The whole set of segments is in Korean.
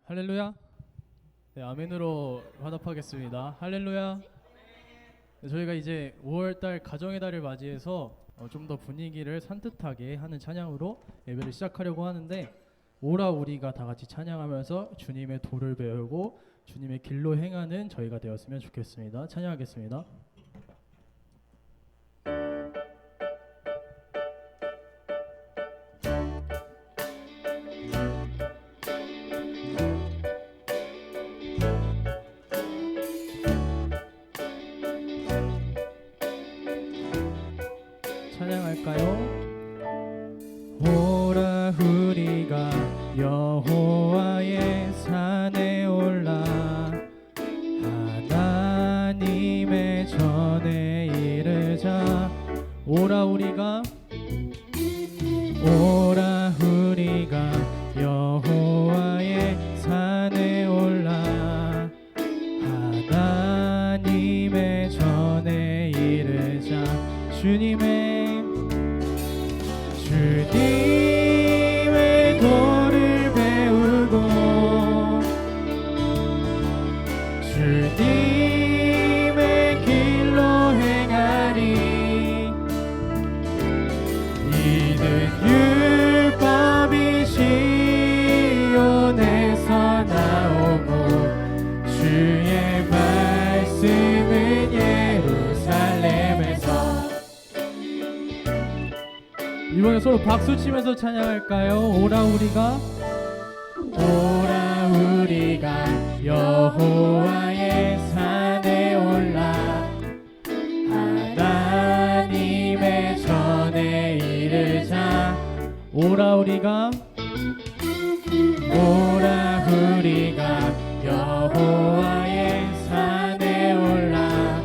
할렐루야. 네, 아멘으로 화답하겠습니다. 할렐루야. 네, 저희가 이제 5월달 가정의 달을 맞이해서 좀 더 분위기를 산뜻하게 하는 찬양으로 예배를 시작하려고 하는데, 오라 우리가 다 같이 찬양하면서 주님의 도를 배우고 주님의 길로 행하는 저희가 되었으면 좋겠습니다. 찬양하겠습니다. 찬양할까요? 오라 우리가 여호와의 산에 올라 하나님의 전에 이르자. 오라 우리가 여호와의 산에 올라 하나님의 전에 이르자. 주님의 도를 배우고 주님의 길로 행하리. 이는 율법이 시온에서 나오고 주의 말씀은 예루살렘에서. 이번에 서로 박수 치면서 찬양할까요? 오라 우리가 여호와의 산에 올라 하나님의 전에 이르자. 오라 우리가 여호와의 산에 올라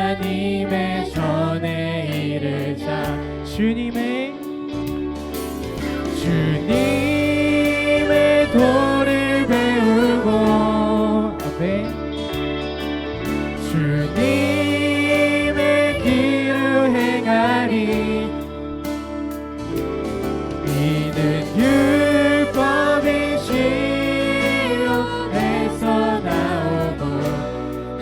하나님의 전에 이르자. 주님의 도를 배우고 아멘. 주님의 길을 행하리. 이는 율법이 시온에서 나오고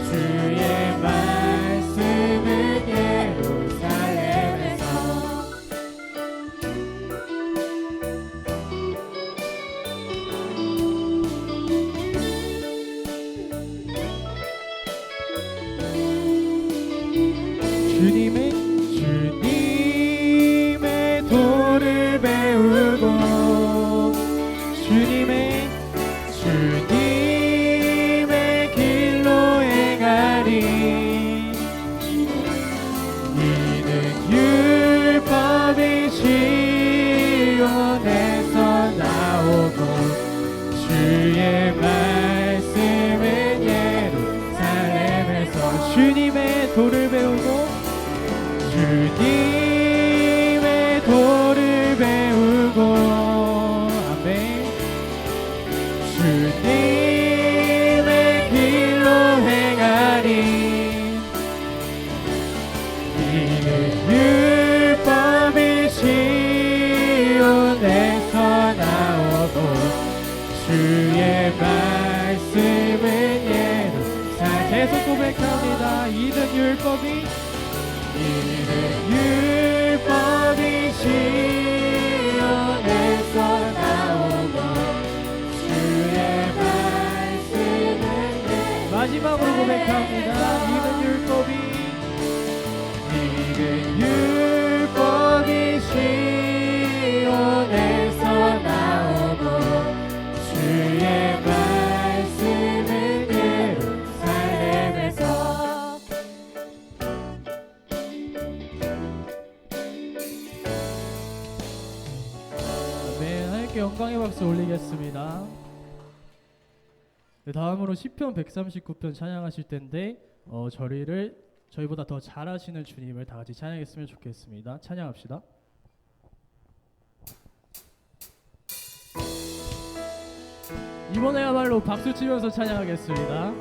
주의 말씀은 예루살렘에서. 주님의 도를 배우고 주님의 길로 행하리. 이는 율법이 시온에서 나오고 주의 말씀은 예루살렘에서. 주님의 도를 배우고 주님의 도를 배우고 아멘. 주님의 길로 행하리. 이는 율법이 시온에서 나오고 주의 말씀은 예루살렘. 계속 고백합니다. 이는 율법이 시온에서 나오고 주의 말씀은. 마지막으로 고백합니다. 이는 율법이 시온에서 나오고 주의 말씀은 예루살렘에서. 영광의 박수 올리겠습니다. 네, 다음으로 시편 139편 찬양하실 텐데 저희보다 더 잘하시는 주님을 다 같이 찬양했으면 좋겠습니다. 찬양합시다. 이번에야말로 박수 치면서 찬양하겠습니다.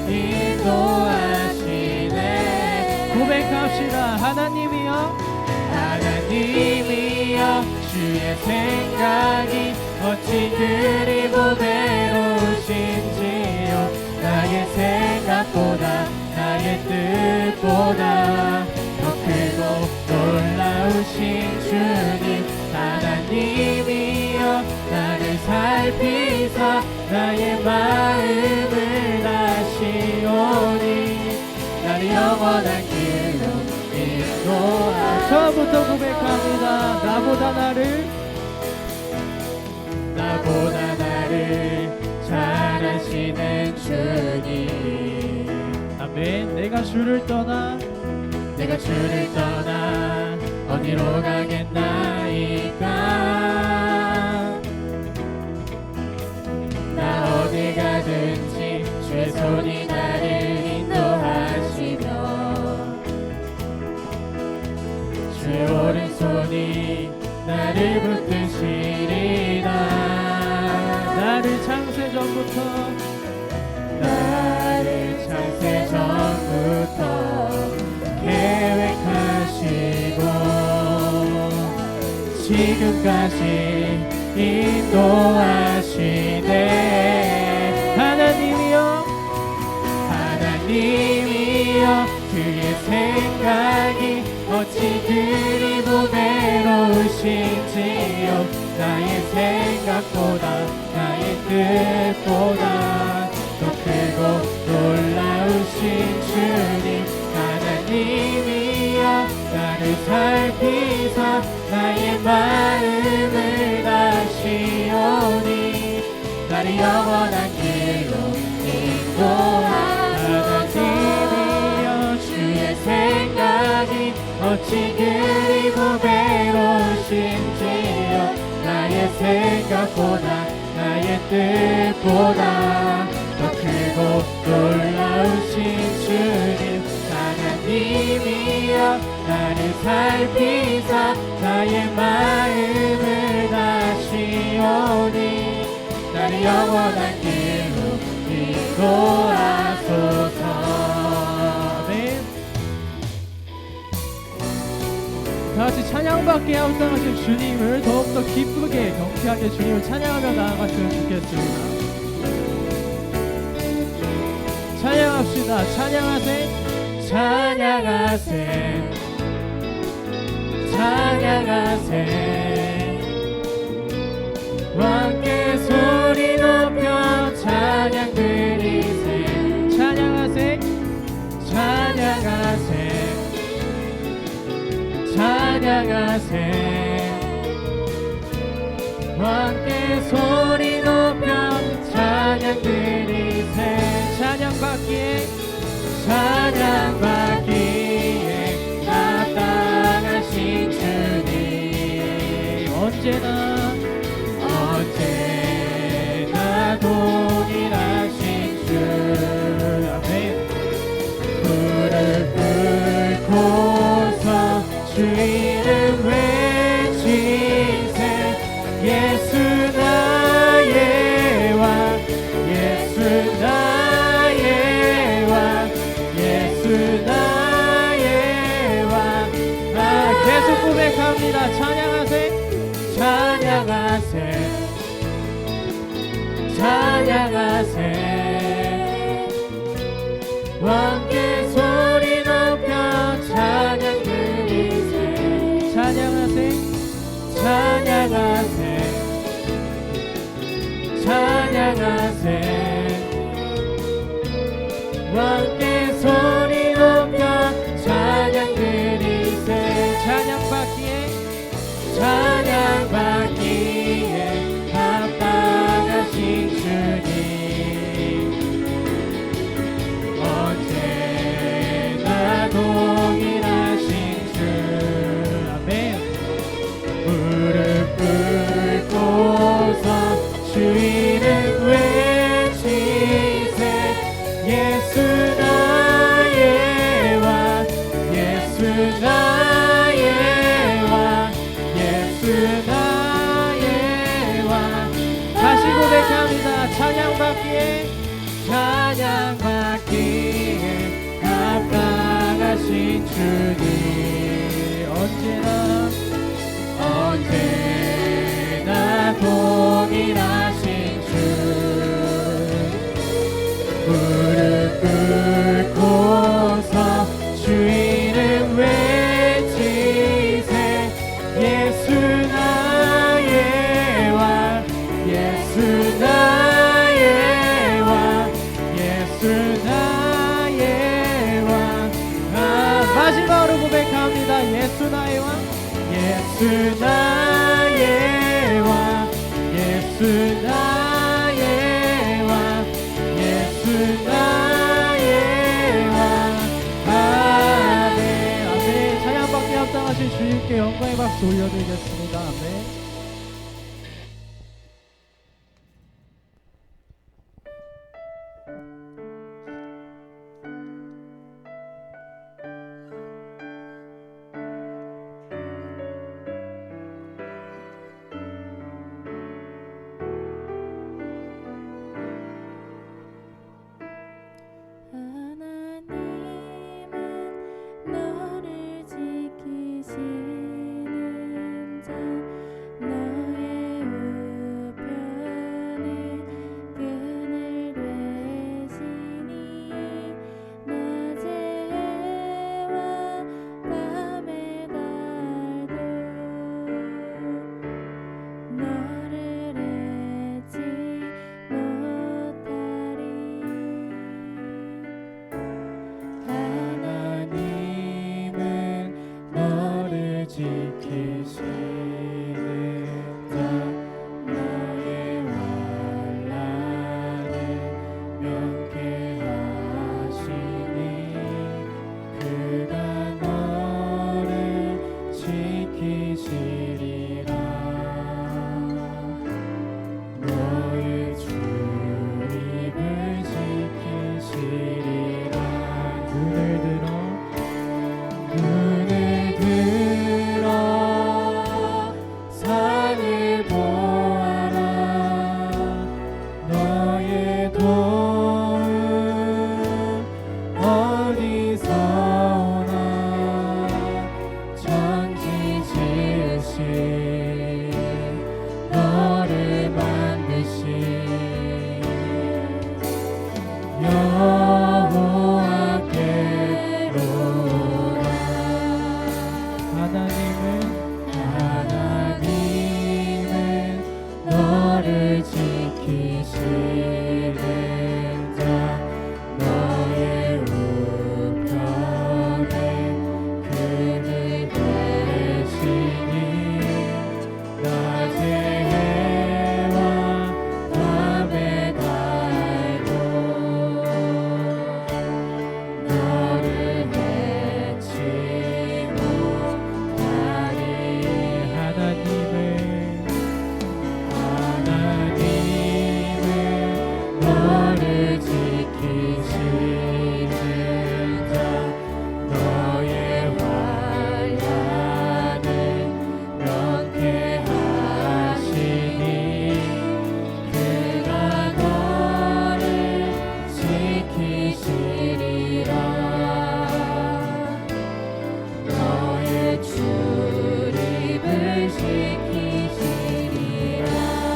인도하시네. 고백합시다. 하나님이여 하나님이여 주의 생각이 어찌 그리 보배로우신지요. 나의 생각보다 나의 뜻보다 더 크고 놀라우신 주님 하나님이여 나를 살피사 나의 마음을 다시오니 나를 영원한 길로 인도하소서. 처음부터 고백합니다. 나보다 나를 잘 아시는 주님. 아멘. 내가 주를 떠나 어디로 가겠나이까. 나 어디 가든지 주의 손이 나를 인도하시며 주의 오른손이 나를 붙드시리라. 나를 창세전부터 계획하시고 지금까지 인도하시네. 하나님이여 그의 생각이 어찌 그리 보배로우신지요. 나의 생각보다 나의 뜻보다 더 크고 놀라우신 주님 하나님이여 나를 살피사 나의 마음을 다시오니 나를 영원한 길로 인도하소서. 주의 생각이 어찌 그리 보배로우신지요. 나의 생각보다 나의 뜻보다 더 크고 놀라우신 주님 하나님이여 나를 살피사 나의 마음을 다시오니 나를 영원한 길로 인도하소서. 아멘. 다같이 찬양받게 합당하신 주님을 더욱더 기쁘게 경쾌하게 주님을 찬양하며 나아갔으면 좋겠습니다. 찬양합시다. 찬양하세 함께 소리 높여 찬양 드리세. 찬양하세 함께 소리 높여 찬양 드리세. 찬양받기에 합당하신 주님 언제나 동일하신 주. 아멘. 무릎 꿇고서 주 이름 외치세. 예수 나의 왕 예수 나의 왕 계속 고백합니다. 찬양하세 함께 소리 높여 찬양 드리세. 찬양하세 함께 소리 높여 찬양 드리세. 찬양받기에 합당하신 주님 언제나 동일하신 주. 아멘. 무릎 꿇고서 주 이름 외치세. 예수 나의 왕 예수 나의 왕 다시 고백합니다. 찬양받기에 찬양받기에 합당하신 주님 언제나 동일하신 주 무릎 꿇고서 주 이름 외치세 예수 나의 왕 예수 나의 왕 예수 나의 왕 마지막으로 고백합니다. 예수 나의 왕 예수 나의 왕 예수 나의 왕 예수 나의 왕 아멘 아멘 찬양받기 합당하신 주님께 영광의 박수 올려드리겠습니다. 아멘.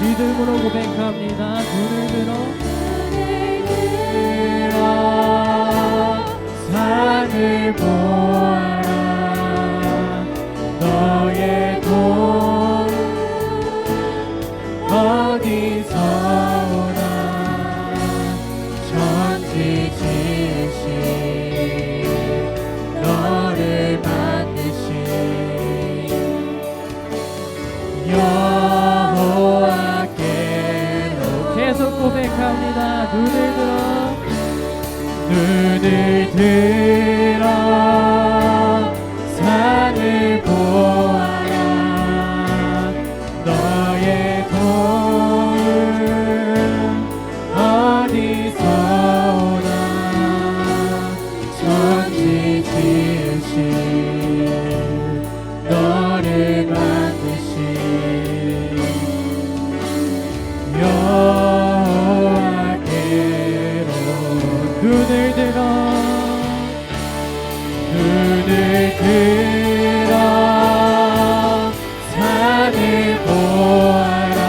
믿음으로 고백합니다. 눈을 들어 산을 보아라. 너의 돈 어디서 오나. 천지 지으신 너를 만드신 여호와께로 계속 고백합니다. 눈을 들어 산을 보아라. 너의 도움 어디서 오나. 천지 지으신 너를 만드신 여호와께로 눈을 들어 산을 보아라.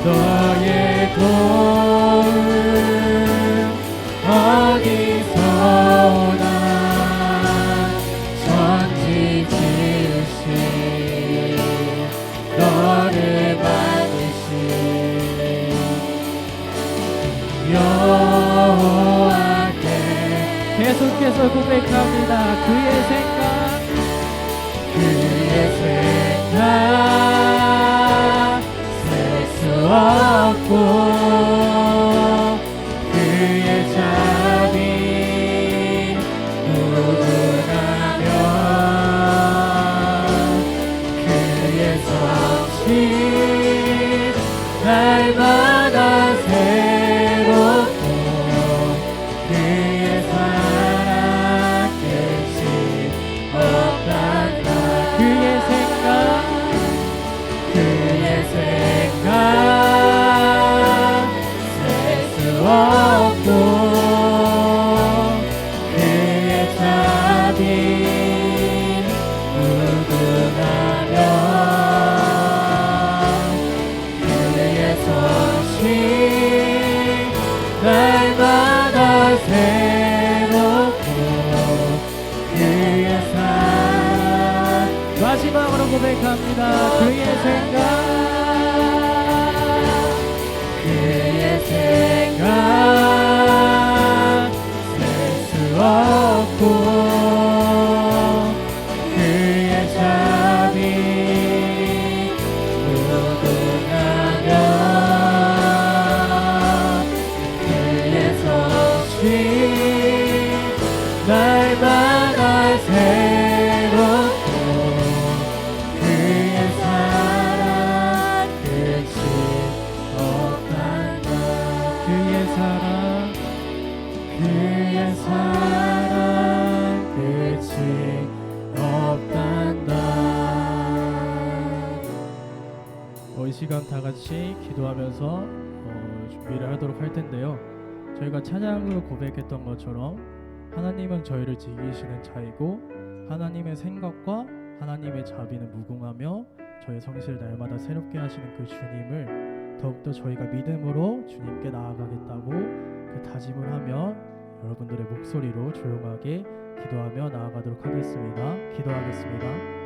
너의 도움 어디서 오나. 천지 지으신 너를 만드신 여호와께 계속해서 고백합니다. 그의 생각 셀 수 없고 그의 자비 무궁하며 그의 성실 날마다 새롭고 그의 사랑 끝이 없단다. 그의 생각 셀 수 없고 그의 자비 무궁하며 그의 성실 날마다 새롭고 그의 사랑. 마지막으로 고백합니다. 그의 생각 셀 수 없고 그의 자비 무궁하며 그의 성실 날마다 새롭고 그의 사랑 끝이 없단다. 그의 사랑 끝이 없단다. 이 시간 다 같이 기도하면서 준비를 하도록 할 텐데요. 저희가 찬양으로 고백했던 것처럼 하나님은 저희를 지키시는 자이고 하나님의 생각과 하나님의 자비는 무궁하며 저의 성실 날마다 새롭게 하시는 그 주님을 더욱더 저희가 믿음으로 주님께 나아가겠다고 그 다짐을 하며 여러분들의 목소리로 조용하게 기도하며 나아가도록 하겠습니다. 기도하겠습니다.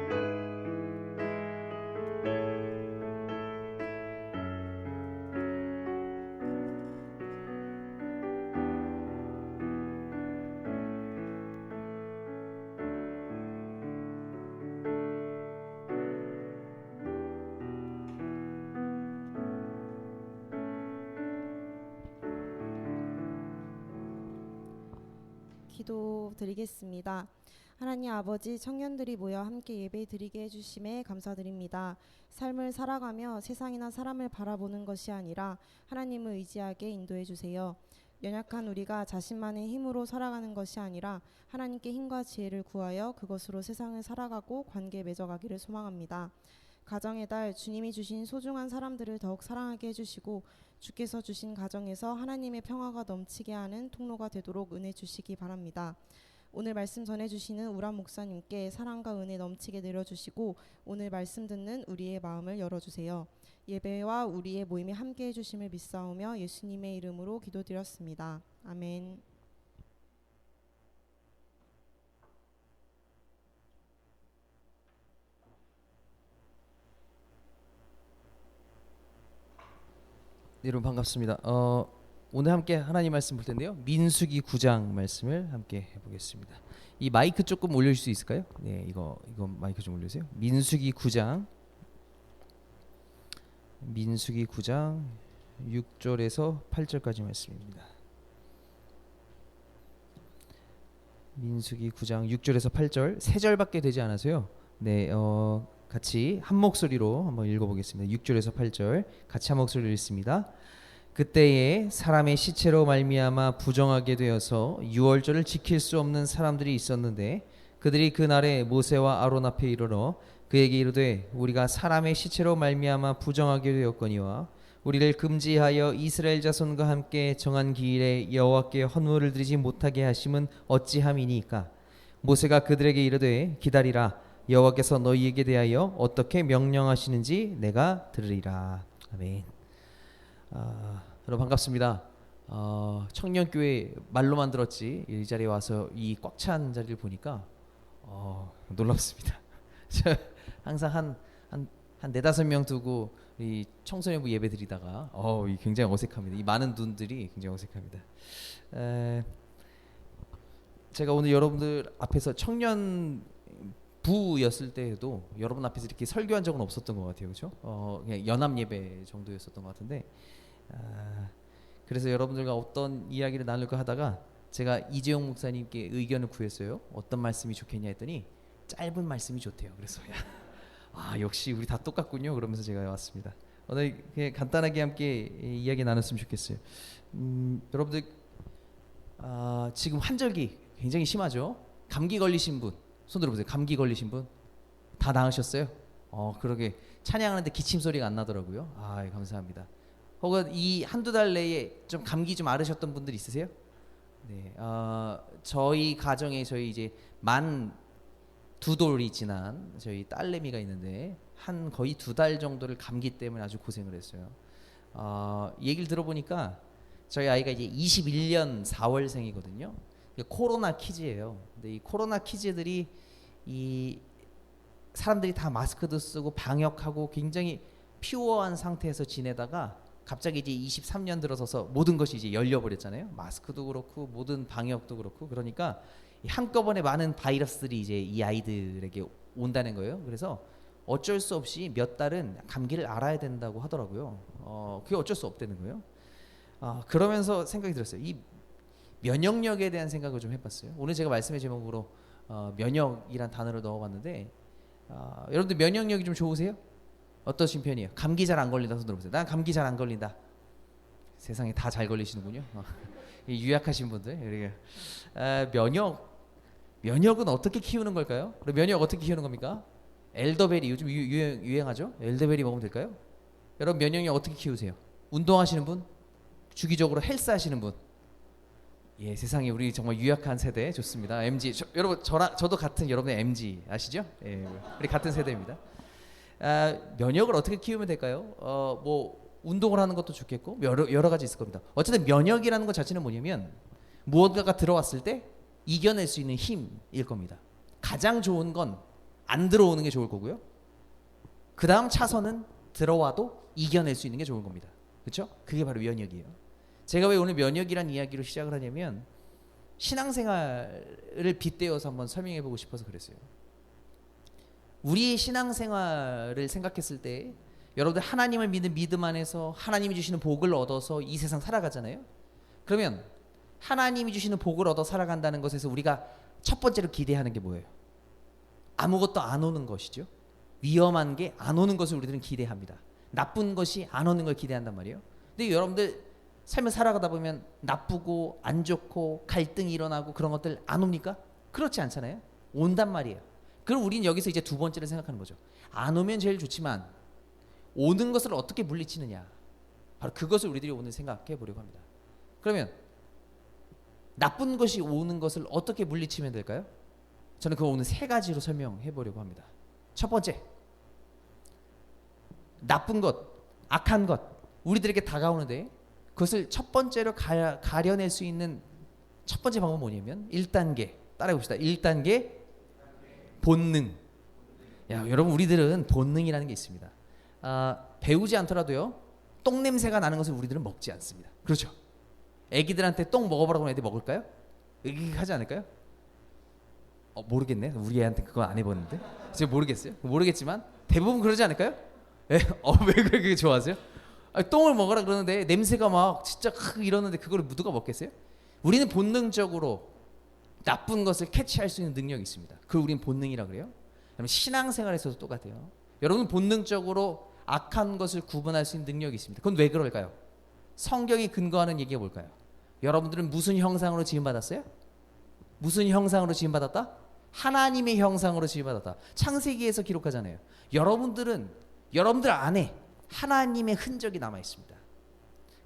기도 드리겠습니다. 하나님 아버지, 청년들이 모여 함께 예배 드리게 해주심에 감사드립니다. 삶을 살아가며 세상이나 사람을 바라보는 것이 아니라 하나님을 의지하게 인도해 주세요. 연약한 우리가 자신만의 힘으로 살아가는 것이 아니라 하나님께 힘과 지혜를 구하여 그것으로 세상을 살아가고 관계 맺어가기를 소망합니다. 가정의 달, 주님이 주신 소중한 사람들을 더욱 사랑하게 해주시고 주께서 주신 가정에서 하나님의 평화가 넘치게 하는 통로가 되도록 은혜 주시기 바랍니다. 오늘 말씀 전해주시는 우람 목사님께 사랑과 은혜 넘치게 내려주시고 오늘 말씀 듣는 우리의 마음을 열어주세요. 예배와 우리의 모임에 함께 해주심을 믿사오며 예수님의 이름으로 기도드렸습니다. 아멘. 여러분 반갑습니다. 오늘 함께 하나님 말씀 볼 텐데요. 민수기 9장 말씀을 함께 해보겠습니다. 이 마이크 조금 올릴 수 있을까요? 네, 이거 마이크 좀 올려주세요. 민수기 9장 6절에서 8절까지 말씀입니다. 민수기 9장 6절에서 8절 3절밖에 되지 않아서요. 네, 같이 한 목소리로 한번 읽어보겠습니다. 6절에서 8절 같이 한 목소리로 읽습니다. 그때에 사람의 시체로 말미암아 부정하게 되어서 유월절을 지킬 수 없는 사람들이 있었는데 그들이 그날에 모세와 아론 앞에 이르러 그에게 이르되 우리가 사람의 시체로 말미암아 부정하게 되었거니와 우리를 금지하여 이스라엘 자손과 함께 정한 기일에 여호와께 헌물을 드리지 못하게 하심은 어찌함이니까. 모세가 그들에게 이르되 기다리라. 여호와께서 너희에게 대하여 어떻게 명령하시는지 내가 들으리라. 아멘. 여러분 반갑습니다. 청년교회 말로만 들었지 이 자리에 와서 이 꽉 찬 자리를 보니까 놀랍습니다. 항상 한 네다섯 명 두고 이 청소년부 예배 드리다가 굉장히 어색합니다. 이 많은 눈들이 굉장히 어색합니다. 제가 오늘 여러분들 앞에서 청년부였을 때에도 여러분 앞에서 이렇게 설교한 적은 없었던 것 같아요, 그렇죠? 그냥 연합 예배 정도였었던 것 같은데, 그래서 여러분들과 어떤 이야기를 나눌까 하다가 제가 이재용 목사님께 의견을 구했어요. 어떤 말씀이 좋겠냐 했더니 짧은 말씀이 좋대요. 그래서 역시 우리 다 똑같군요. 그러면서 제가 왔습니다. 오늘 그냥 간단하게 함께 이야기 나눴으면 좋겠어요. 여러분들 지금 환절기 굉장히 심하죠. 감기 걸리신 분 손 들어보세요. 감기 걸리신 분 다 나으셨어요? 그러게 찬양하는데 기침 소리가 안 나더라고요. 감사합니다. 혹은 이 한두 달 내에 좀 감기 좀 앓으셨던 분들 있으세요? 네, 저희 가정에 저희 이제 만 두 돌이 지난 저희 딸내미가 있는데 한 거의 2달 정도를 감기 때문에 아주 고생을 했어요. 얘기를 들어보니까 저희 아이가 이제 21년 4월생이거든요. 코로나 키즈예요. 근데 이 코로나 키즈들이 이 사람들이 다 마스크도 쓰고 방역하고 굉장히 퓨어한 상태에서 지내다가 갑자기 이제 23년 들어서서 모든 것이 이제 열려버렸잖아요. 마스크도 그렇고 모든 방역도 그렇고. 그러니까 한꺼번에 많은 바이러스들이 이제 이 아이들에게 온다는 거예요. 그래서 어쩔 수 없이 몇 달은 감기를 앓아야 된다고 하더라고요. 그게 어쩔 수 없다는 거예요. 그러면서 생각이 들었어요. 이 면역력에 대한 생각을 좀 해봤어요. 오늘 제가 말씀의 제목으로 면역이란 단어를 넣어봤는데, 여러분들 면역력이 좀 좋으세요? 어떠신 편이에요? 감기 잘 안 걸린다 손 들어보세요. 난 감기 잘 안 걸린다. 세상에 다 잘 걸리시는군요. 유약하신 분들. 면역은 어떻게 키우는 걸까요? 면역 어떻게 키우는 겁니까? 엘더베리 요즘 유행하죠? 엘더베리 먹으면 될까요? 여러분 면역력 어떻게 키우세요? 운동하시는 분? 주기적으로 헬스 하시는 분? 예, 세상에 우리 정말 유약한 세대 좋습니다. MG 여러분 저도 같은 여러분의 MG 아시죠? 예, 우리 같은 세대입니다. 면역을 어떻게 키우면 될까요? 뭐 운동을 하는 것도 좋겠고 여러 가지 있을 겁니다. 어쨌든 면역이라는 것 자체는 뭐냐면 무언가가 들어왔을 때 이겨낼 수 있는 힘일 겁니다. 가장 좋은 건 안 들어오는 게 좋을 거고요. 그 다음 차선은 들어와도 이겨낼 수 있는 게 좋은 겁니다. 그렇죠? 그게 바로 면역이에요. 제가 왜 오늘 면역이란 이야기로 시작을 하냐면 신앙생활을 빗대어서 한번 설명해 보고 싶어서 그랬어요. 우리의 신앙생활을 생각했을 때 여러분들 하나님을 믿는 믿음 안에서 하나님이 주시는 복을 얻어서 이 세상 살아가잖아요. 그러면 하나님이 주시는 복을 얻어 살아간다는 것에서 우리가 첫 번째로 기대하는 게 뭐예요? 아무것도 안 오는 것이죠. 위험한 게 안 오는 것을 우리들은 기대합니다. 나쁜 것이 안 오는 걸 기대한단 말이에요. 근데 여러분들 삶을 살아가다 보면 나쁘고 안 좋고 갈등이 일어나고 그런 것들 안 옵니까? 그렇지 않잖아요. 온단 말이에요. 그럼 우리는 여기서 이제 두 번째를 생각하는 거죠. 안 오면 제일 좋지만 오는 것을 어떻게 물리치느냐. 바로 그것을 우리들이 오늘 생각해 보려고 합니다. 그러면 나쁜 것이 오는 것을 어떻게 물리치면 될까요? 저는 그거 오늘 3가지로 설명해 보려고 합니다. 첫 번째, 나쁜 것, 악한 것 우리들에게 다가오는데 그것을 첫 번째로 가려낼 수 있는 첫 번째 방법은 뭐냐면 1단계 따라해 봅시다. 1단계 본능. 여러분 우리들은 본능이라는 게 있습니다. 배우지 않더라도요 똥냄새가 나는 것을 우리들은 먹지 않습니다. 그렇죠? 애기들한테 똥 먹어보라고 하면 애들 먹을까요? 하지 않을까요? 모르겠네. 우리 애한테 그거 안 해봤는데 제가 모르겠지만 대부분 그러지 않을까요? 왜 그렇게 좋아하세요? 똥을 먹으라 그러는데 냄새가 막 진짜 이러는데 그걸 누가 먹겠어요? 우리는 본능적으로 나쁜 것을 캐치할 수 있는 능력이 있습니다. 그걸 우리는 본능이라 그래요. 그럼 신앙생활에서도 똑같아요. 여러분 본능적으로 악한 것을 구분할 수 있는 능력이 있습니다. 그건 왜 그럴까요? 성경이 근거하는 얘기가 뭘까요? 여러분들은 무슨 형상으로 지음받았어요? 무슨 형상으로 지음받았다? 하나님의 형상으로 지음받았다. 창세기에서 기록하잖아요. 여러분들 안에 하나님의 흔적이 남아 있습니다.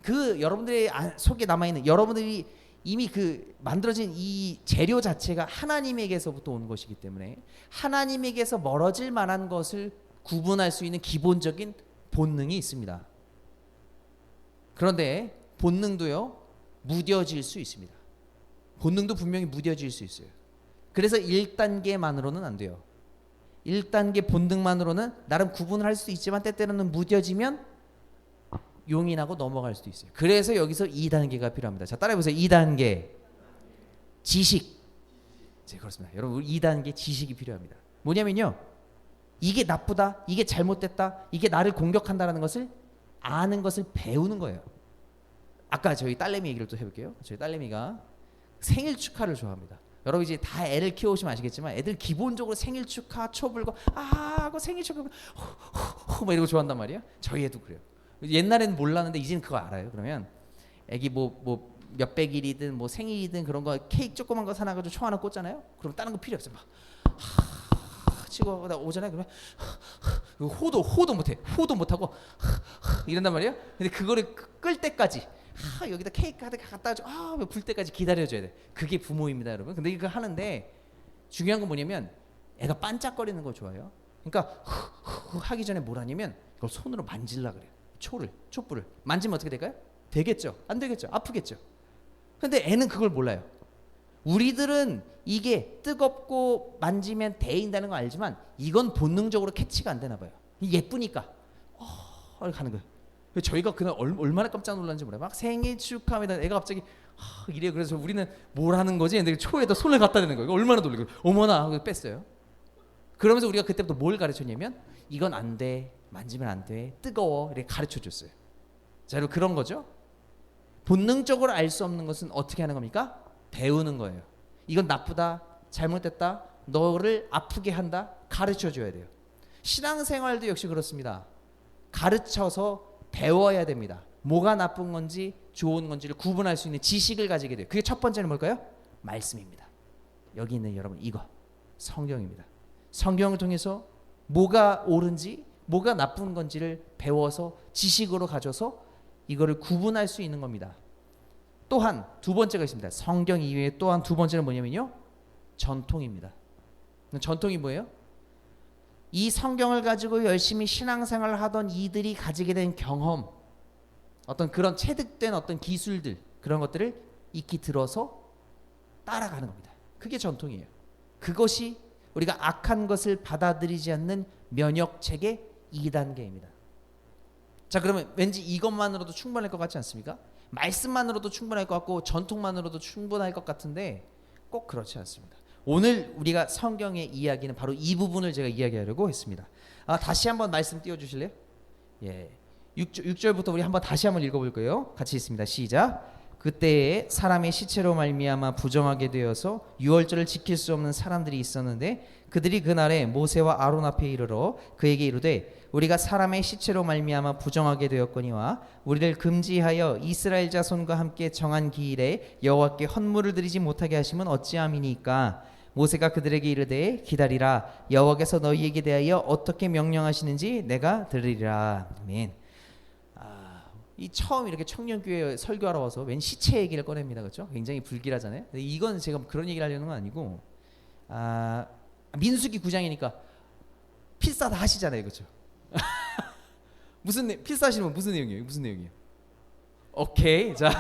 그 여러분들의 속에 남아 있는, 여러분들이 이미 그 만들어진 이 재료 자체가 하나님에게서부터 오는 것이기 때문에 하나님에게서 멀어질 만한 것을 구분할 수 있는 기본적인 본능이 있습니다. 그런데 본능도요, 무뎌질 수 있습니다. 본능도 분명히 무뎌질 수 있어요. 그래서 1단계만으로는 안 돼요. 1단계 본능만으로는 나름 구분을 할 수도 있지만 때때로는 무뎌지면 용인하고 넘어갈 수도 있어요. 그래서 여기서 2단계가 필요합니다. 자, 따라해보세요. 2단계 지식. 네, 그렇습니다. 여러분, 2단계 지식이 필요합니다. 뭐냐면요, 이게 나쁘다, 이게 잘못됐다, 이게 나를 공격한다라는 것을 아는 것을 배우는 거예요. 아까 저희 딸내미 얘기를 또 해볼게요. 저희 딸내미가 생일 축하를 좋아합니다. 여러분 이제 다 애를 키워오시면 아시겠지만 애들 기본적으로 생일 축하, 초 불고 하고 생일 축하 막 이러고 좋아한단 말이야. 저희 애도 그래요. 옛날에는 몰랐는데 이제는 그거 알아요. 그러면 애기 뭐 몇백 일이든 뭐 생일이든 그런 거 케이크 조그만 거 사놔가지고 초 하나 꽂잖아요. 그럼 다른 거 필요 없어요. 막 치고 오잖아요. 그러면 호도 못해. 호도 못하고 이런단 말이에요. 근데 그거를 끌 때까지 여기다 케이크 갖다 줘. 불 때까지 기다려줘야 돼. 그게 부모입니다, 여러분. 근데 이거 하는데 중요한 건 뭐냐면 애가 반짝거리는 걸 좋아해요. 그러니까 하기 전에 뭘 하냐면 이걸 손으로 만질라 그래요. 촛불을 만지면 어떻게 될까요? 되겠죠? 안 되겠죠? 아프겠죠? 근데 애는 그걸 몰라요. 우리들은 이게 뜨겁고 만지면 데인다는 거 알지만 이건 본능적으로 캐치가 안 되나 봐요. 예쁘니까 이렇게 가는 거예요. 저희가 그날 얼마나 깜짝 놀랐는지 몰라요. 막 생일 축하합니다. 애가 갑자기 이래요. 그래서 우리는 뭘 하는 거지? 근데 초에다 손을 갖다 대는 거예요. 얼마나 놀래고 어머나 하고 뺐어요. 그러면서 우리가 그때부터 뭘 가르쳤냐면 이건 안 돼, 만지면 안 돼, 뜨거워 이렇게 가르쳐줬어요. 자, 여러분 그런 거죠. 본능적으로 알 수 없는 것은 어떻게 하는 겁니까? 배우는 거예요. 이건 나쁘다, 잘못됐다, 너를 아프게 한다, 가르쳐줘야 돼요. 신앙생활도 역시 그렇습니다. 가르쳐서 배워야 됩니다. 뭐가 나쁜 건지 좋은 건지를 구분할 수 있는 지식을 가지게 돼요. 그게 첫 번째는 뭘까요? 말씀입니다. 여기 있는 여러분, 이거 성경입니다. 성경을 통해서 뭐가 옳은지 뭐가 나쁜 건지를 배워서 지식으로 가져서 이거를 구분할 수 있는 겁니다. 또한 두 번째가 있습니다. 성경 이외에 또한 두 번째는 뭐냐면요, 전통입니다. 전통이 뭐예요? 이 성경을 가지고 열심히 신앙생활을 하던 이들이 가지게 된 경험, 어떤 그런 체득된 어떤 기술들, 그런 것들을 익히 들어서 따라가는 겁니다. 그게 전통이에요. 그것이 우리가 악한 것을 받아들이지 않는 면역체계 2단계입니다. 자, 그러면 왠지 이것만으로도 충분할 것 같지 않습니까? 말씀만으로도 충분할 것 같고 전통만으로도 충분할 것 같은데 꼭 그렇지 않습니다. 오늘 우리가 성경의 이야기는 바로 이 부분을 제가 이야기하려고 했습니다. 다시 한번 말씀 띄워주실래요? 예, 6절부터 우리 한번 다시 한번 읽어볼 거예요. 같이 있습니다. 시작. 그때에 사람의 시체로 말미암아 부정하게 되어서 유월절을 지킬 수 없는 사람들이 있었는데 그들이 그날에 모세와 아론 앞에 이르러 그에게 이르되 우리가 사람의 시체로 말미암아 부정하게 되었거니와 우리를 금지하여 이스라엘 자손과 함께 정한 기일에 여호와께 헌물을 드리지 못하게 하심은 어찌함이니까. 모세가 그들에게 이르되 기다리라, 여호와께서 너희에게 대하여 어떻게 명령하시는지 내가 들으리라. 아멘. 이 처음 이렇게 청년교회 설교하러 와서 웬 시체 얘기를 꺼냅니다. 그렇죠? 굉장히 불길하잖아요. 근데 이건 제가 그런 얘기를 하려는 건 아니고 민수기 9장이니까 필사 다 하시잖아요. 그렇죠? 필사 하시는 분 무슨 내용이에요? 무슨 내용이에요? 오케이. 자,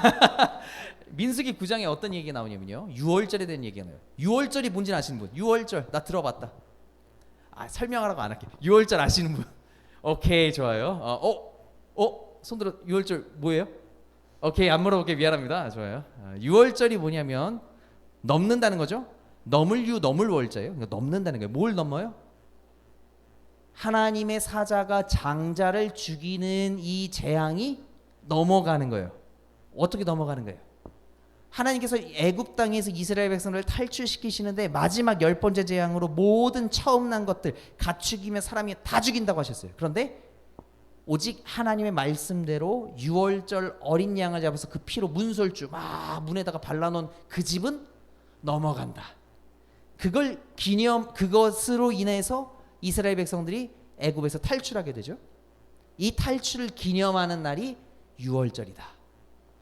민수기 9장에 어떤 얘기가 나오냐면요, 유월절에 대한 얘기가 나와요. 유월절이 뭔지 아시는 분? 유월절 나 들어봤다. 설명하라고 안 할게. 유월절 아시는 분? 오케이, 좋아요. 손 들어. 유월절 뭐예요? 오케이, 안 물어볼게. 미안합니다. 좋아요. 유월절이 뭐냐면 넘는다는 거죠. 넘을 월자예요. 그러니까 넘는다는 거예요. 뭘 넘어요? 하나님의 사자가 장자를 죽이는 이 재앙이 넘어가는 거예요. 어떻게 넘어가는 거예요? 하나님께서 애굽 땅에서 이스라엘 백성을 탈출시키시는데 마지막 10번째 재앙으로 모든 처음 난 것들, 가축이며 사람이 다 죽인다고 하셨어요. 그런데 오직 하나님의 말씀대로 유월절 어린 양을 잡아서 그 피로 문설주 막 문에다가 발라놓은 그 집은 넘어간다. 그것으로 인해서 이스라엘 백성들이 애굽에서 탈출하게 되죠. 이 탈출을 기념하는 날이 6월절이다.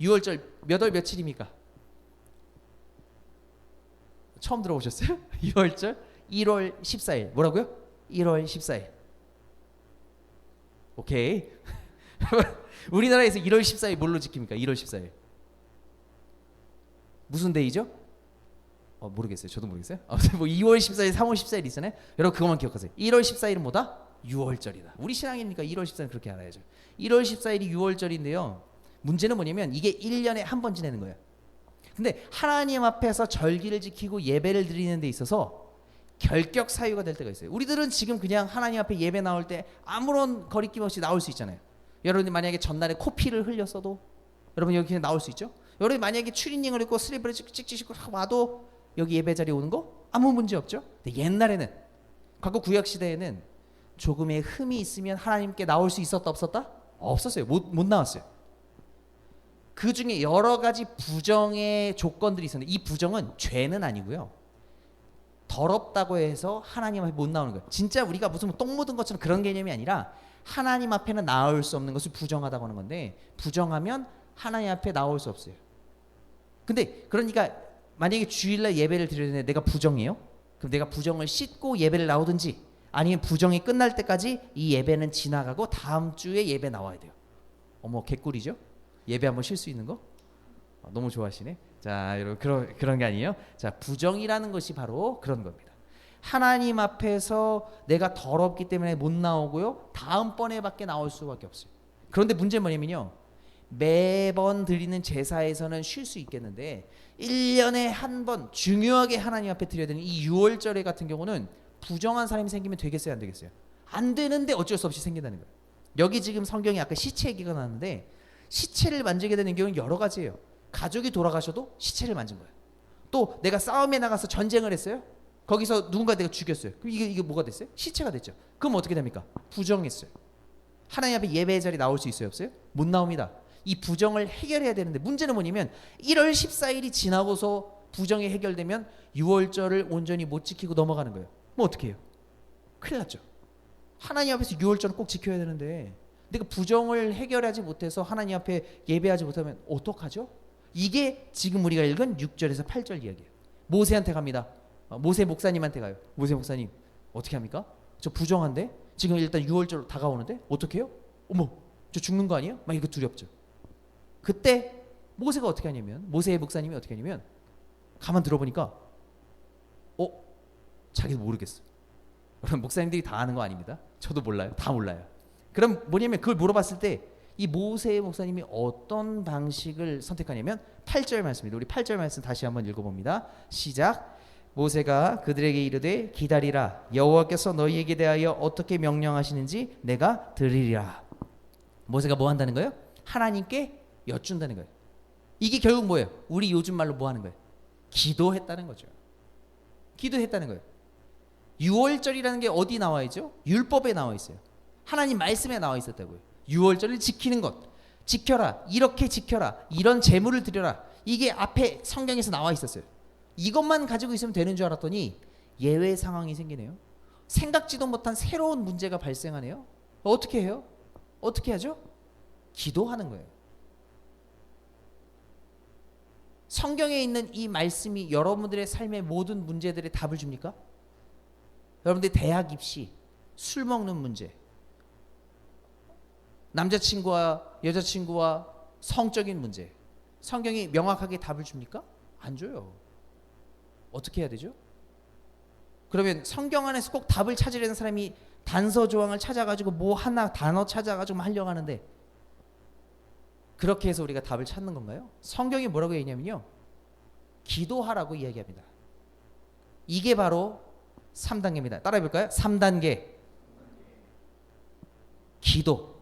6월절 몇 월 며칠입니까? 처음 들어보셨어요? 6월절 1월 14일. 뭐라고요? 1월 14일. 오케이. 우리나라에서 1월 14일 뭘로 지킵니까? 1월 14일. 무슨 데이죠? 모르겠어요. 저도 모르겠어요. 아무튼 뭐 2월 14일, 3월 14일 있잖아요. 여러분 그것만 기억하세요. 1월 14일은 뭐다? 6월절이다. 우리 신앙이니까 1월 14일 그렇게 알아야죠. 1월 14일이 6월절인데요. 문제는 뭐냐면 이게 1년에 한 번 지내는 거예요. 근데 하나님 앞에서 절기를 지키고 예배를 드리는 데 있어서 결격 사유가 될 때가 있어요. 우리들은 지금 그냥 하나님 앞에 예배 나올 때 아무런 거리낌 없이 나올 수 있잖아요. 여러분이 만약에 전날에 코피를 흘렸어도 여러분 여기 그냥 나올 수 있죠. 여러분이 만약에 추리닝을 입고 슬리브를 찍찍찍 와도 여기 예배 자리에 오는 거 아무 문제 없죠. 근데 옛날에는 과거 구약 시대에는 조금의 흠이 있으면 하나님께 나올 수 있었다 없었다? 없었어요. 못 나왔어요. 그 중에 여러 가지 부정의 조건들이 있었는데 이 부정은 죄는 아니고요. 더럽다고 해서 하나님 앞에 못 나오는 거예요. 진짜 우리가 무슨 똥 묻은 것처럼 그런 개념이 아니라 하나님 앞에는 나올 수 없는 것을 부정하다고 하는 건데 부정하면 하나님 앞에 나올 수 없어요. 근데 그러니까 만약에 주일날 예배를 드리는데 내가 부정이에요? 그럼 내가 부정을 씻고 예배를 나오든지 아니면 부정이 끝날 때까지 이 예배는 지나가고 다음 주에 예배 나와야 돼요. 어머 개꿀이죠? 예배 한번 쉴 수 있는 거? 너무 좋아하시네. 자, 여러분 그런 게 아니에요. 자, 부정이라는 것이 바로 그런 겁니다. 하나님 앞에서 내가 더럽기 때문에 못 나오고요. 다음번에밖에 나올 수밖에 없어요. 그런데 문제는 뭐냐면요. 매번 드리는 제사에서는 쉴 수 있겠는데 1년에 한 번 중요하게 하나님 앞에 드려야 되는 이 6월절에 같은 경우는 부정한 사람이 생기면 되겠어요, 안 되겠어요? 안 되는데 어쩔 수 없이 생긴다는 거예요. 여기 지금 성경에 아까 시체 얘기가 나왔는데 시체를 만지게 되는 경우는 여러 가지예요. 가족이 돌아가셔도 시체를 만진 거예요. 또 내가 싸움에 나가서 전쟁을 했어요. 거기서 누군가 내가 죽였어요. 그럼 이게 뭐가 됐어요? 시체가 됐죠. 그럼 어떻게 됩니까? 부정했어요. 하나님 앞에 예배의 자리 나올 수 있어요, 없어요? 못 나옵니다. 이 부정을 해결해야 되는데 문제는 뭐냐면 1월 14일이 지나고서 부정이 해결되면 6월절을 온전히 못 지키고 넘어가는 거예요. 뭐 어떻게 해요? 큰일 났죠. 하나님 앞에서 6월절을 꼭 지켜야 되는데 내가 부정을 해결하지 못해서 하나님 앞에 예배하지 못하면 어떡하죠? 이게 지금 우리가 읽은 6절에서 8절 이야기예요. 모세한테 갑니다. 모세 목사님한테 가요. 모세 목사님 어떻게 합니까? 저 부정한데 지금 일단 6월절 다가오는데 어떻게 해요? 어머 저 죽는 거 아니에요? 막 이거 두렵죠. 그때 모세가 어떻게 하냐면 모세의 목사님이 어떻게 하냐면 가만 들어보니까 자기도 모르겠어. 여러분 목사님들이 다 아는 거 아닙니다. 저도 몰라요. 다 몰라요. 그럼 뭐냐면 그걸 물어봤을 때 이 모세의 목사님이 어떤 방식을 선택하냐면 8절 말씀입니다. 우리 8절 말씀 다시 한번 읽어봅니다. 시작. 모세가 그들에게 이르되 기다리라. 여호와께서 너희에게 대하여 어떻게 명령하시는지 내가 들으리라. 모세가 뭐 한다는 거예요? 하나님께 여쭌다는 거예요. 이게 결국 뭐예요? 우리 요즘 말로 뭐 하는 거예요? 기도했다는 거죠. 기도했다는 거예요. 6월절이라는 게 어디 나와 있죠? 율법에 나와 있어요. 하나님 말씀에 나와 있었다고요. 6월절을 지키는 것, 지켜라, 이렇게 지켜라, 이런 제물을 드려라. 이게 앞에 성경에서 나와 있었어요. 이것만 가지고 있으면 되는 줄 알았더니 예외 상황이 생기네요. 생각지도 못한 새로운 문제가 발생하네요. 어떻게 해요? 어떻게 하죠? 기도하는 거예요. 성경에 있는 이 말씀이 여러분들의 삶의 모든 문제들의 답을 줍니까? 여러분들 대학 입시, 술 먹는 문제, 남자친구와 여자친구와 성적인 문제, 성경이 명확하게 답을 줍니까? 안 줘요. 어떻게 해야 되죠? 그러면 성경 안에서 꼭 답을 찾으려는 사람이 단서 조항을 찾아가지고 뭐 하나 단어 찾아가지고 하려고 하는데 그렇게 해서 우리가 답을 찾는 건가요? 성경이 뭐라고 얘기하냐면요, 기도하라고 이야기합니다. 이게 바로 3단계입니다. 따라해 볼까요? 3단계 기도.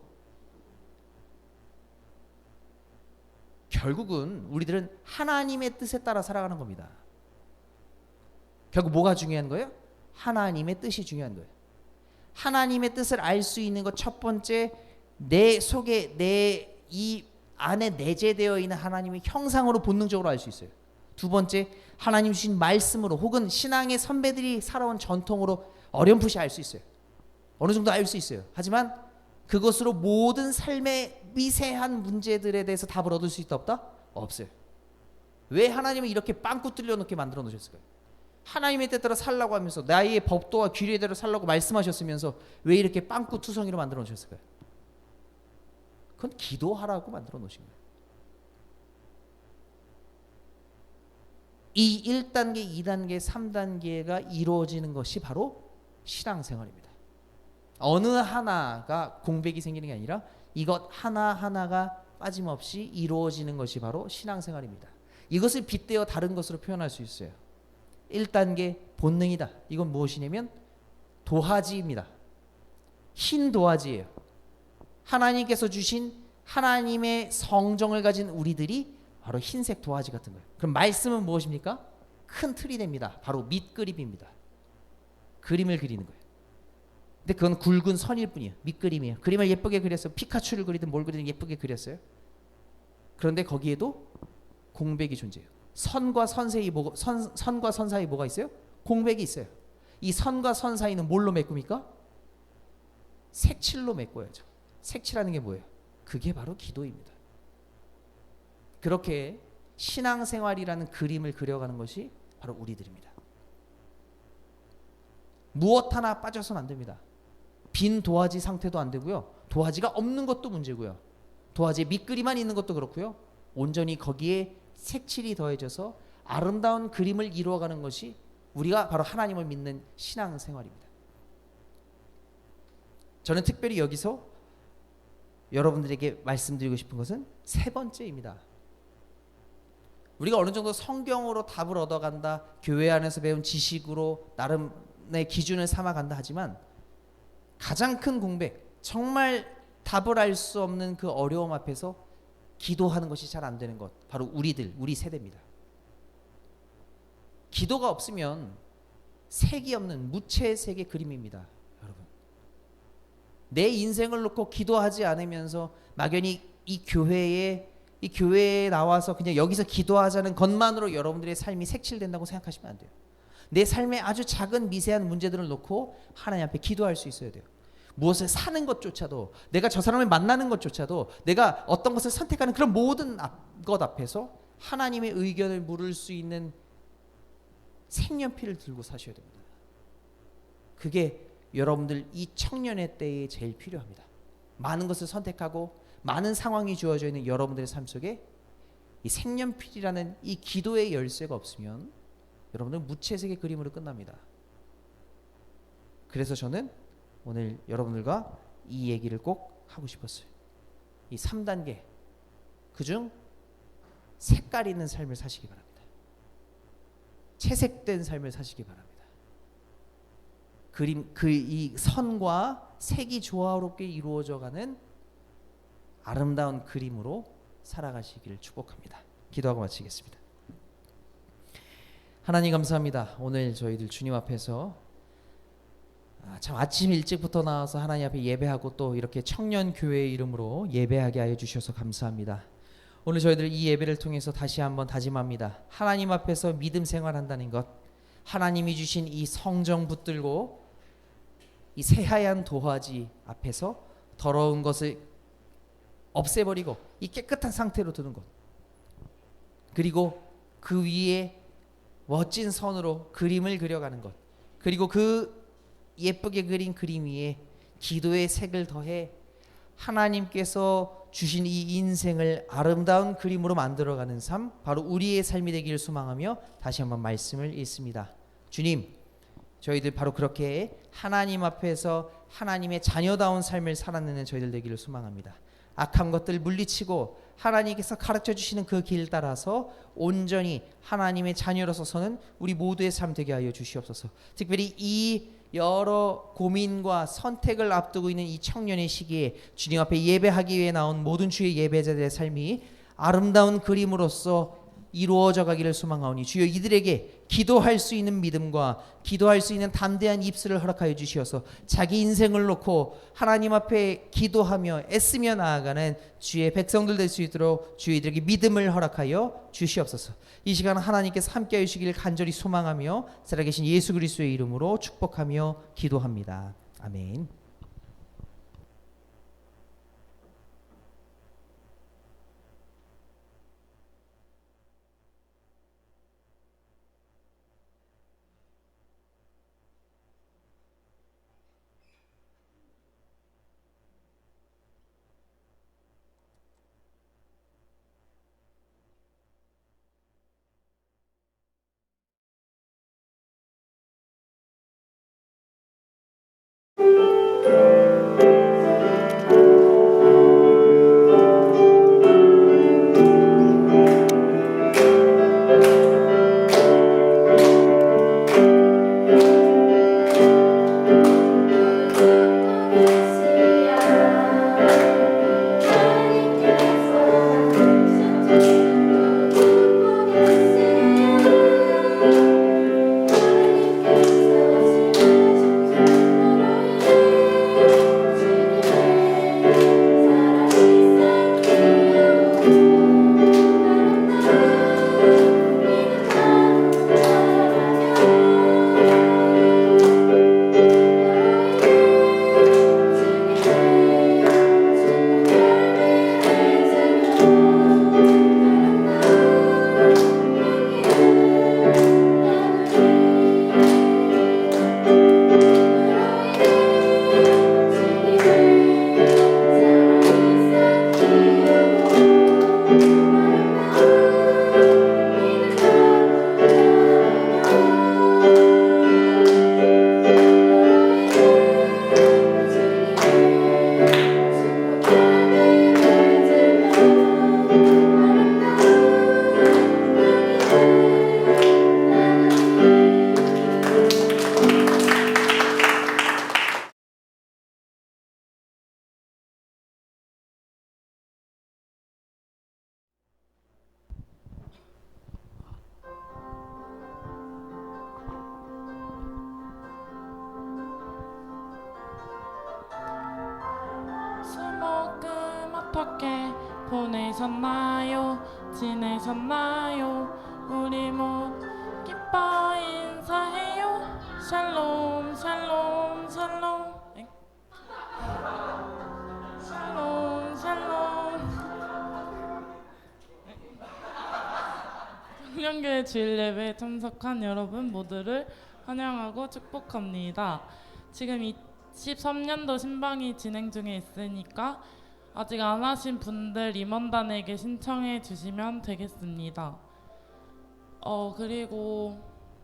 결국은 우리들은 하나님의 뜻에 따라 살아가는 겁니다. 결국 뭐가 중요한 거예요? 하나님의 뜻이 중요한 거예요. 하나님의 뜻을 알 수 있는 것 첫 번째, 내 속에 내 이 안에 내재되어 있는 하나님의 형상으로 본능적으로 알 수 있어요. 두 번째, 하나님 주신 말씀으로 혹은 신앙의 선배들이 살아온 전통으로 어렴풋이 알 수 있어요. 어느 정도 알 수 있어요. 하지만 그것으로 모든 삶의 미세한 문제들에 대해서 답을 얻을 수 있다 없다? 없어요. 왜 하나님은 이렇게 빵꾸 뚫려 놓게 만들어 놓으셨을까요? 하나님의 뜻대로 살라고 하면서 나의 법도와 규례대로 살라고 말씀하셨으면서 왜 이렇게 빵꾸 투성이로 만들어 놓으셨을까요? 그건 기도하라고 만들어 놓으신 거예요. 이 1단계, 2단계, 3단계가 이루어지는 것이 바로 신앙생활입니다. 어느 하나가 공백이 생기는 게 아니라 이것 하나하나가 빠짐없이 이루어지는 것이 바로 신앙생활입니다. 이것을 빗대어 다른 것으로 표현할 수 있어요. 1단계 본능이다. 이건 무엇이냐면 도화지입니다. 흰 도화지예요. 하나님께서 주신 하나님의 성정을 가진 우리들이 바로 흰색 도화지 같은 거예요. 그럼 말씀은 무엇입니까? 큰 틀이 됩니다. 바로 밑그림입니다. 그림을 그리는 거예요. 근데 그건 굵은 선일 뿐이에요. 밑그림이에요. 그림을 예쁘게 그렸어요. 피카츄를 그리든 뭘 그리든 예쁘게 그렸어요. 그런데 거기에도 공백이 존재해요. 선과 선 사이 뭐가 있어요? 공백이 있어요. 이 선과 선 사이는 뭘로 메꿉니까? 색칠로 메꿔야죠. 색칠하는 게 뭐예요? 그게 바로 기도입니다. 그렇게 신앙생활이라는 그림을 그려가는 것이 바로 우리들입니다. 무엇 하나 빠져서는 안 됩니다. 빈 도화지 상태도 안 되고요. 도화지가 없는 것도 문제고요. 도화지에 밑그림만 있는 것도 그렇고요. 온전히 거기에 색칠이 더해져서 아름다운 그림을 이루어가는 것이 우리가 바로 하나님을 믿는 신앙생활입니다. 저는 특별히 여기서 여러분들에게 말씀드리고 싶은 것은 세 번째입니다. 우리가 어느 정도 성경으로 답을 얻어간다, 교회 안에서 배운 지식으로 나름의 기준을 삼아간다 하지만 가장 큰 공백, 정말 답을 알 수 없는 그 어려움 앞에서 기도하는 것이 잘 안 되는 것, 바로 우리 세대입니다. 기도가 없으면 색이 없는 무채색의 그림입니다. 여러분, 내 인생을 놓고 기도하지 않으면서 막연히 이 교회에 나와서 그냥 여기서 기도하자는 것만으로 여러분들의 삶이 색칠된다고 생각하시면 안 돼요. 내 삶의 아주 작은 미세한 문제들을 놓고 하나님 앞에 기도할 수 있어야 돼요. 무엇을 사는 것조차도, 내가 저 사람을 만나는 것조차도, 내가 어떤 것을 선택하는 그런 모든 것 앞에서 하나님의 의견을 물을 수 있는 색연필을 들고 사셔야 됩니다. 그게 여러분들 이 청년의 때에 제일 필요합니다. 많은 것을 선택하고 많은 상황이 주어져 있는 여러분들의 삶 속에 이 색연필이라는 이 기도의 열쇠가 없으면 여러분들 무채색의 그림으로 끝납니다. 그래서 저는 오늘 여러분들과 이 얘기를 꼭 하고 싶었어요. 이 3단계, 그중 색깔 있는 삶을 사시기 바랍니다. 채색된 삶을 사시기 바랍니다. 이 선과 색이 조화롭게 이루어져가는 아름다운 그림으로 살아가시기를 축복합니다. 기도하고 마치겠습니다. 하나님 감사합니다. 오늘 저희들 주님 앞에서 참 아침 일찍부터 나와서 하나님 앞에 예배하고 또 이렇게 청년 교회의 이름으로 예배하게 하여 주셔서 감사합니다. 오늘 저희들 이 예배를 통해서 다시 한번 다짐합니다. 하나님 앞에서 믿음 생활한다는 것, 하나님이 주신 이 성정 붙들고 이 새하얀 도화지 앞에서 더러운 것을 없애버리고 이 깨끗한 상태로 두는 것, 그리고 그 위에 멋진 선으로 그림을 그려가는 것, 그리고 그 예쁘게 그린 그림 위에 기도의 색을 더해 하나님께서 주신 이 인생을 아름다운 그림으로 만들어가는 삶, 바로 우리의 삶이 되기를 소망하며 다시 한번 말씀을 읽습니다. 주님, 저희들 바로 그렇게 하나님 앞에서 하나님의 자녀다운 삶을 살아내는 저희들 되기를 소망합니다. 악한 것들 물리치고 하나님께서 가르쳐 주시는 그 길 따라서 온전히 하나님의 자녀로서 서는 우리 모두의 삶 되게 하여 주시옵소서. 특별히 이 여러 고민과 선택을 앞두고 있는 이 청년의 시기에 주님 앞에 예배하기 위해 나온 모든 주의 예배자들의 삶이 아름다운 그림으로서 이루어져 가기를 소망하오니 주여 이들에게 기도할 수 있는 믿음과 기도할 수 있는 담대한 입술을 허락하여 주시어서 자기 인생을 놓고 하나님 앞에 기도하며 애쓰며 나아가는 주의 백성들 될 수 있도록 주여 이들에게 믿음을 허락하여 주시옵소서. 이 시간 하나님께서 함께해 주시기를 간절히 소망하며 살아계신 예수 그리스도의 이름으로 축복하며 기도합니다. 아멘. 오셨나요? 지내셨나요? 우리 모두 기뻐 인사해요. 샬롬 샬롬 샬롬. 샬롬 샬롬. 청년교회 주일 예배에 참석한 여러분 모두를 환영하고 축복합니다. 지금 23년도 신방이 진행 중에 있으니까 아직 안 하신 분들 임원단에게 신청해 주시면 되겠습니다. 그리고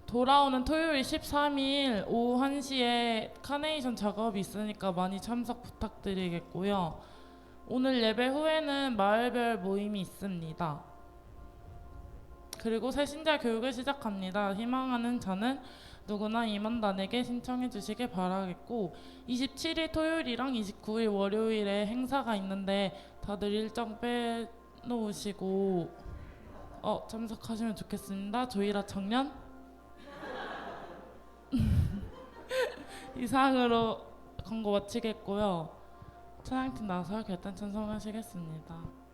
돌아오는 토요일 13일 오후 1시에 카네이션 작업이 있으니까 많이 참석 부탁드리겠고요. 오늘 예배 후에는 마을별 모임이 있습니다. 그리고 새신자 교육을 시작합니다. 희망하는 자는 누구나 임원단에게 신청해 주시길 바라겠고 27일 토요일이랑 29일 월요일에 행사가 있는데 다들 일정 빼놓으시고 참석하시면 좋겠습니다. 조이라 청년 이상으로 광고 마치겠고요. 찬양팀 나서 결단 찬송하시겠습니다.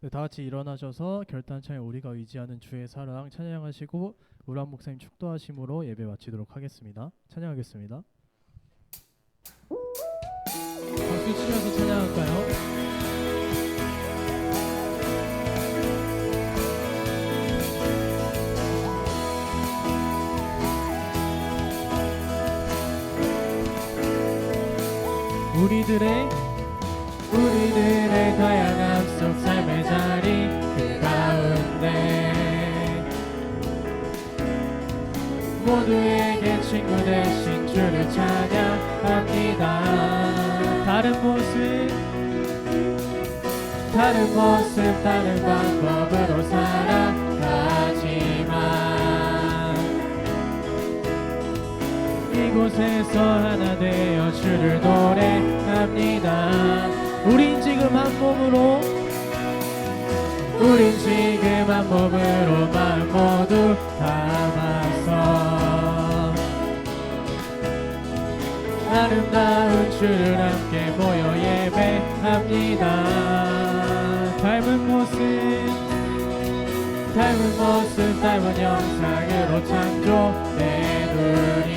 네, 다 같이 일어나셔서 결단 찬양 우리가 의지하는 주의 사랑 찬양하시고 우람 목사님 축도하심으로 예배 마치도록 하겠습니다. 찬양하겠습니다. 박수 치면서 찬양할까요? 우리들의 다양한 속 삶의 자리 그 가운데 모두에게 친구 되신 주를 찬양합니다. 다른 모습 다른 방법으로 살아가지만 이곳에서 하나 되어 주를 노래합니다. 우린 지금 한 몸으로 마음 모두 담아서 아름다운 주를 함께 모여 예배합니다. 닮은 모습 닮은 형상으로 창조되누리.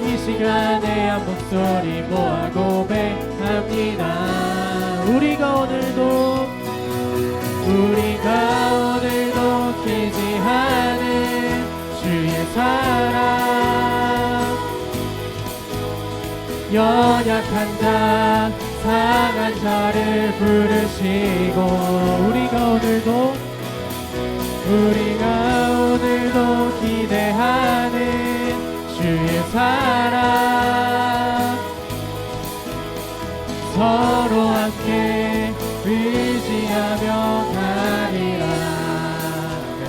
이 시간에 한 목소리 모아 고백합니다. 우리가 오늘도 키지 않은 주의 사랑, 연약한 자 상한 자를 부르시고 우리가 오늘도 기대하는 주의 사랑, 서로 함께 의지하며 가리라. 네.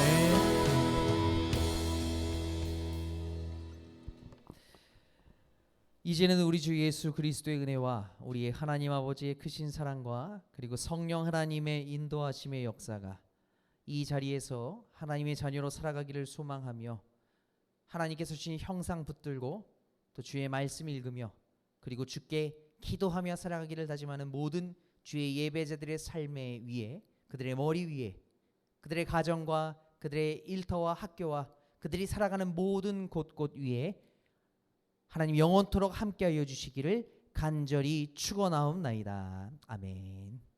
이제는 우리 주 예수 그리스도의 은혜와 우리의 하나님 아버지의 크신 사랑과 그리고 성령 하나님의 인도하심의 역사가 이 자리에서 하나님의 자녀로 살아가기를 소망하며 하나님께서 주신 형상 붙들고 또 주의 말씀 읽으며 그리고 주께 기도하며 살아가기를 다짐하는 모든 주의 예배자들의 삶의 위에, 그들의 머리 위에, 그들의 가정과 그들의 일터와 학교와 그들이 살아가는 모든 곳곳 위에 하나님 영원토록 함께하여 주시기를 간절히 축원하옵나이다. 아멘.